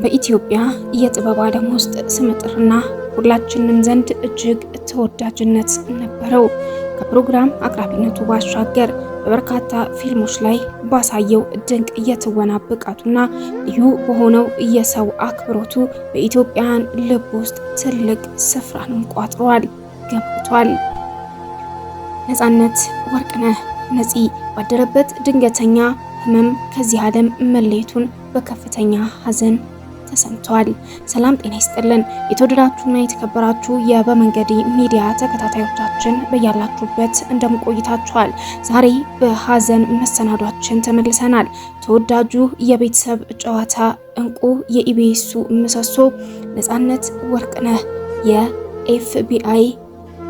በኢትዮጵያ የጥበብ ዓለም ውስጥ ስመጥርና ሁላችንም ዘንድ እጅግ ተወዳጅነት ነበረው። ከፕሮግራም አቅራቢነቱ ባሻገር በበርካታ ፊልሞች ላይ ባሳየው ድንቅ የትወና ብቃቱና ልዩ በሆነው የሰው አክብሮቱ በኢትዮጵያውያን ልብ ውስጥ ትልቅ ስፍራንም ቋጥሯል፣ ገንብቷል። ነፃነት ወርቅነህ ነፂ ባደረበት ድንገተኛ ህመም ከዚህ ዓለም መለየቱን በከፍተኛ ሐዘን ተሰምቷል። ሰላም ጤና ይስጥልን። የተወደዳችሁና የተከበራችሁ የበመንገዴ ሚዲያ ተከታታዮቻችን በያላችሁበት እንደምቆይታችኋል። ዛሬ በሐዘን መሰናዷችን ተመልሰናል። ተወዳጁ የቤተሰብ ጨዋታ እንቁ የኢቢኤሱ ምሰሶ ነፃነት ወርቅነህ የኤፍቢአይ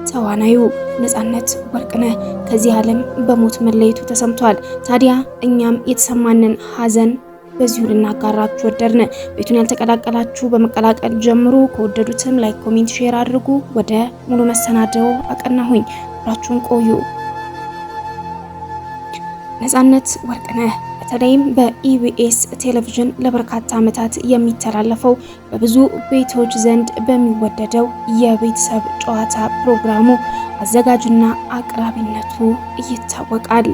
ተዋናዩ ነፃነት ወርቅነህ ከዚህ ዓለም በሞት መለየቱ ተሰምቷል። ታዲያ እኛም የተሰማንን ሐዘን በዚሁ ልናጋራችሁ ወደድን። ቤቱን ያልተቀላቀላችሁ በመቀላቀል ጀምሩ። ከወደዱትም ላይክ፣ ኮሜንት፣ ሼር አድርጉ። ወደ ሙሉ መሰናደው አቀናሁኝ። አብራችሁን ቆዩ። ነፃነት ወርቅነህ በተለይም በኢቢኤስ ቴሌቪዥን ለበርካታ ዓመታት የሚተላለፈው በብዙ ቤቶች ዘንድ በሚወደደው የቤተሰብ ጨዋታ ፕሮግራሙ አዘጋጅና አቅራቢነቱ ይታወቃል።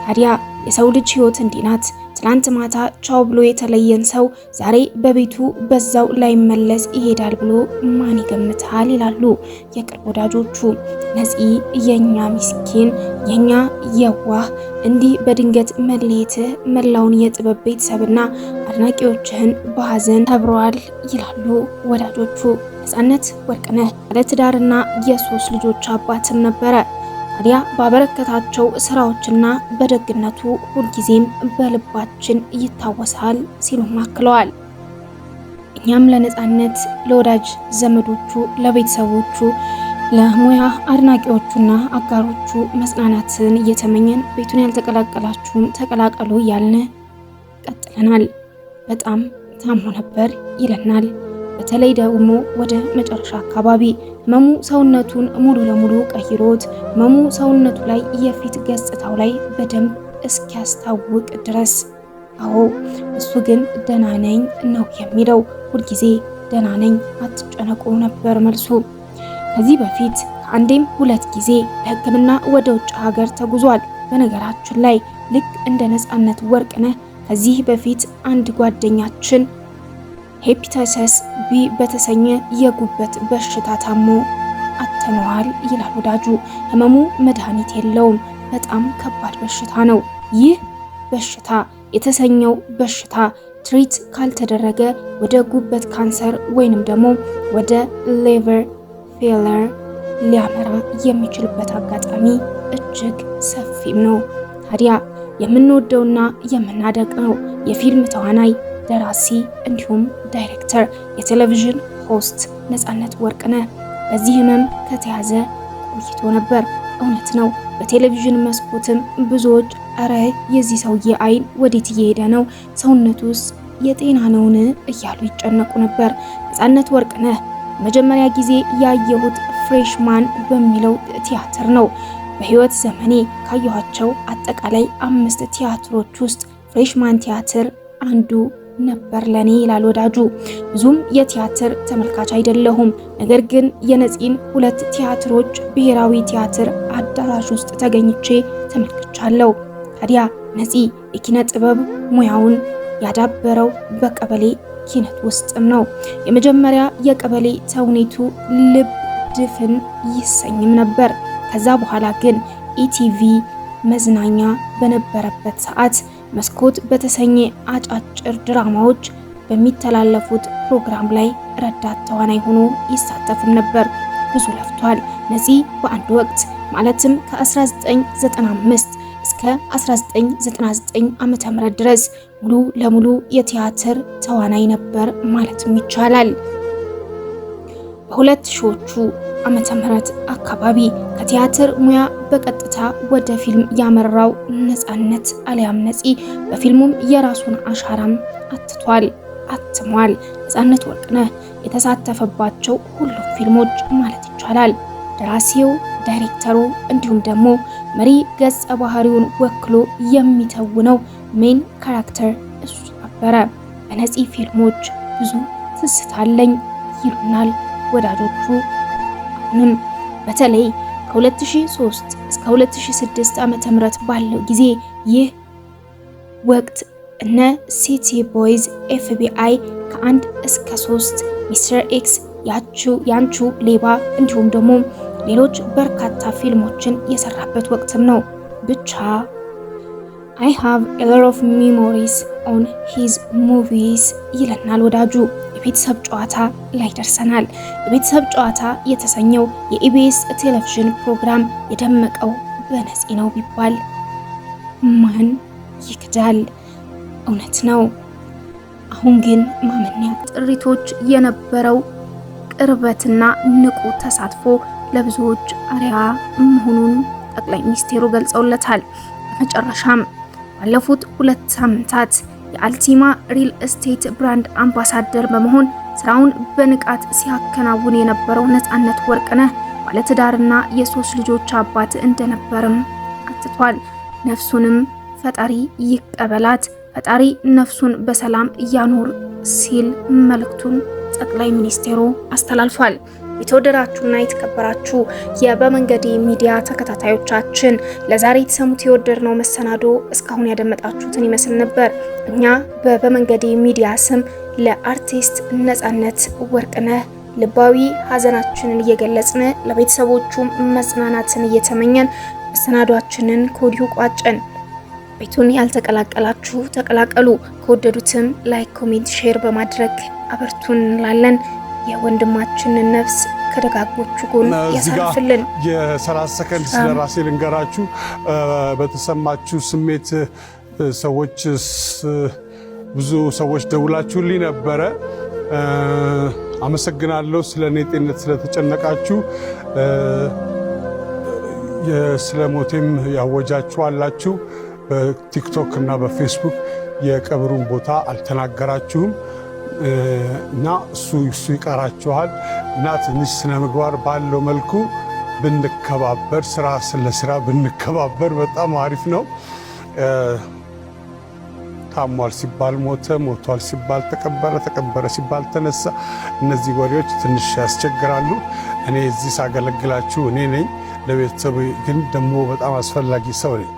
ታዲያ የሰው ልጅ ሕይወት እንዲህ ናት። ትላንት ማታ ቻው ብሎ የተለየን ሰው ዛሬ በቤቱ በዛው ላይ መለስ ይሄዳል ብሎ ማን ይገምታል ይላሉ የቅርብ ወዳጆቹ። ነፂ የኛ ምስኪን የኛ የዋህ እንዲህ በድንገት መለየትህ መላውን የጥበብ ቤተሰብና አድናቂዎችህን በሐዘን ተብረዋል ይላሉ ወዳጆቹ። ነፃነት ወርቅነህ ባለትዳርና የ3 ልጆች አባትም ነበረ። ታዲያ ባበረከታቸው ስራዎችና በደግነቱ ሁልጊዜም በልባችን ይታወሳል ሲሉም አክለዋል። እኛም ለነፃነት፣ ለወዳጅ ዘመዶቹ፣ ለቤተሰቦቹ፣ ለሙያ አድናቂዎቹና አጋሮቹ መጽናናትን እየተመኘን ቤቱን ያልተቀላቀላችሁም ተቀላቀሉ እያልን ቀጥለናል። በጣም ታሞ ነበር ይለናል። በተለይ ደግሞ ወደ መጨረሻ አካባቢ ህመሙ ሰውነቱን ሙሉ ለሙሉ ቀይሮት ህመሙ ሰውነቱ ላይ የፊት ገጽታው ላይ በደንብ እስኪያስታውቅ ድረስ። አዎ እሱ ግን ደህና ነኝ ነው የሚለው። ሁልጊዜ ደህና ነኝ አትጨነቁ ነበር መልሱ። ከዚህ በፊት ከአንዴም 2 ጊዜ ለሕክምና ወደ ውጭ ሀገር ተጉዟል። በነገራችን ላይ ልክ እንደ ነፃነት ወርቅነህ ከዚህ በፊት አንድ ጓደኛችን ሄፓታይተስ ቢ በተሰኘ የጉበት በሽታ ታሞ አጥተነዋል ይላል ወዳጁ። ህመሙ መድኃኒት የለውም፣ በጣም ከባድ በሽታ ነው። ይህ በሽታ የተሰኘው በሽታ ትሪት ካልተደረገ ወደ ጉበት ካንሰር ወይንም ደግሞ ወደ ሊቨር ፌለር ሊያመራ የሚችልበት አጋጣሚ እጅግ ሰፊም ነው። ታዲያ የምንወደውና የምናደንቀው የፊልም ተዋናይ፣ ደራሲ እንዲሁም ዳይሬክተር፣ የቴሌቪዥን ሆስት ነፃነት ወርቅነህ በዚህ ህመም ከተያዘ ቆይቶ ነበር። እውነት ነው። በቴሌቪዥን መስኮትም ብዙዎች እረ የዚህ ሰውዬ አይን ወዴት እየሄደ ነው? ሰውነቱስ የጤና ነውን? እያሉ ይጨነቁ ነበር። ነፃነት ወርቅነህ መጀመሪያ ጊዜ ያየሁት ፍሬሽማን በሚለው ቲያትር ነው። በህይወት ዘመኔ ካየኋቸው አጠቃላይ 5 ቲያትሮች ውስጥ ፍሬሽማን ቲያትር አንዱ ነበር ለኔ ይላል ወዳጁ። ብዙም የቲያትር ተመልካች አይደለሁም፣ ነገር ግን የነፂን 2 ቲያትሮች ብሔራዊ ቲያትር አዳራሽ ውስጥ ተገኝቼ ተመልክቻለሁ። ታዲያ ነፂ የኪነ ጥበብ ሙያውን ያዳበረው በቀበሌ ኪነት ውስጥም ነው። የመጀመሪያ የቀበሌ ተውኔቱ ልብ ድፍን ይሰኝም ነበር። ከዛ በኋላ ግን ኢቲቪ መዝናኛ በነበረበት ሰዓት መስኮት በተሰኘ አጫጭር ድራማዎች በሚተላለፉት ፕሮግራም ላይ ረዳት ተዋናይ ሆኖ ይሳተፍም ነበር። ብዙ ለፍቷል። ነፂ በአንድ ወቅት ማለትም ከ1995 እስከ 1999 ዓመተ ምህረት ድረስ ሙሉ ለሙሉ የቲያትር ተዋናይ ነበር ማለትም ይቻላል። በ2000ዎቹ ዓመተ ምህረት አካባቢ ከቲያትር ሙያ በቀጥታ ወደ ፊልም ያመራው ነፃነት አሊያም ነፂ በፊልሙም የራሱን አሻራም አትሟል። ነፃነት ወርቅነህ የተሳተፈባቸው ሁሉም ፊልሞች ማለት ይቻላል ደራሲው፣ ዳይሬክተሩ እንዲሁም ደግሞ መሪ ገጸ ባህሪውን ወክሎ የሚተውነው ሜን ካራክተር እሱ ነበረ። በነፂ ፊልሞች ብዙ ትስታለኝ ይሉናል ወዳጆቹ። አሁንም በተለይ ከ2003 እስከ 2006 ዓመተ ምህረት ባለው ጊዜ ይህ ወቅት እነ ሲቲ ቦይዝ፣ FBI ከ1 እስከ 3፣ ሚስተር ኤክስ፣ ያንቹ ሌባ እንዲሁም ደግሞ ሌሎች በርካታ ፊልሞችን የሰራበት ወቅትም ነው። ብቻ I have a lot of memories on his movies ይለናል ወዳጁ። የቤተሰብ ጨዋታ ላይ ደርሰናል። የቤተሰብ ጨዋታ የተሰኘው የኢቢኤስ ቴሌቪዥን ፕሮግራም የደመቀው በነፂ ነው ቢባል ማን ይክዳል? እውነት ነው። አሁን ግን ማመኛ ጥሪቶች የነበረው ቅርበትና ንቁ ተሳትፎ ለብዙዎች አሪያ መሆኑን ጠቅላይ ሚኒስቴሩ ገልጸውለታል። በመጨረሻም ባለፉት 2 ሳምንታት የአልቲማ ሪል ስቴት ብራንድ አምባሳደር በመሆን ስራውን በንቃት ሲያከናውን የነበረው ነፃነት ወርቅነህ ባለትዳርና የ3 ልጆች አባት እንደነበርም አትቷል። ነፍሱንም ፈጣሪ ይቀበላት፣ ፈጣሪ ነፍሱን በሰላም ያኑር ሲል መልእክቱን ጠቅላይ ሚኒስቴሩ አስተላልፏል። የተወደዳችሁና የተከበራችሁ የበመንገዴ ሚዲያ ተከታታዮቻችን ለዛሬ የተሰሙት የወደድነው መሰናዶ እስካሁን ያደመጣችሁትን ይመስል ነበር። እኛ በበመንገዴ ሚዲያ ስም ለአርቲስት ነፃነት ወርቅነህ ልባዊ ሀዘናችንን እየገለጽን ለቤተሰቦቹ መጽናናትን እየተመኘን መሰናዷችንን ከወዲሁ ቋጨን። ቤቱን ያልተቀላቀላችሁ ተቀላቀሉ። ከወደዱትም ላይክ፣ ኮሜንት፣ ሼር በማድረግ አበርቱን እንላለን። የወንድማችንን ነፍስ ከደጋጎቹ ጎን ያሳርፍልን። የ30 ሰከንድ ስለራሴ ልንገራችሁ። በተሰማችሁ ስሜት ብዙ ሰዎች ደውላችሁልኝ ነበረ። አመሰግናለሁ። ስለኔ ጤንነት ስለተጨነቃችሁ፣ ስለ ሞቴም ያወጃችሁ አላችሁ። በቲክቶክ እና በፌስቡክ የቀብሩን ቦታ አልተናገራችሁም እና እሱ ይቀራችኋል እና ትንሽ ስነ ምግባር ባለው መልኩ ብንከባበር፣ ስራ ስለ ብንከባበር በጣም አሪፍ ነው። ታሟል ሲባል ሞተ፣ ሞቷል ሲባል ተቀበረ፣ ተቀበረ ሲባል ተነሳ። እነዚህ ወሬዎች ትንሽ ያስቸግራሉ። እኔ እዚህ ሳገለግላችሁ እኔ ነኝ። ለቤተሰብ ግን ደግሞ በጣም አስፈላጊ ሰው ነኝ።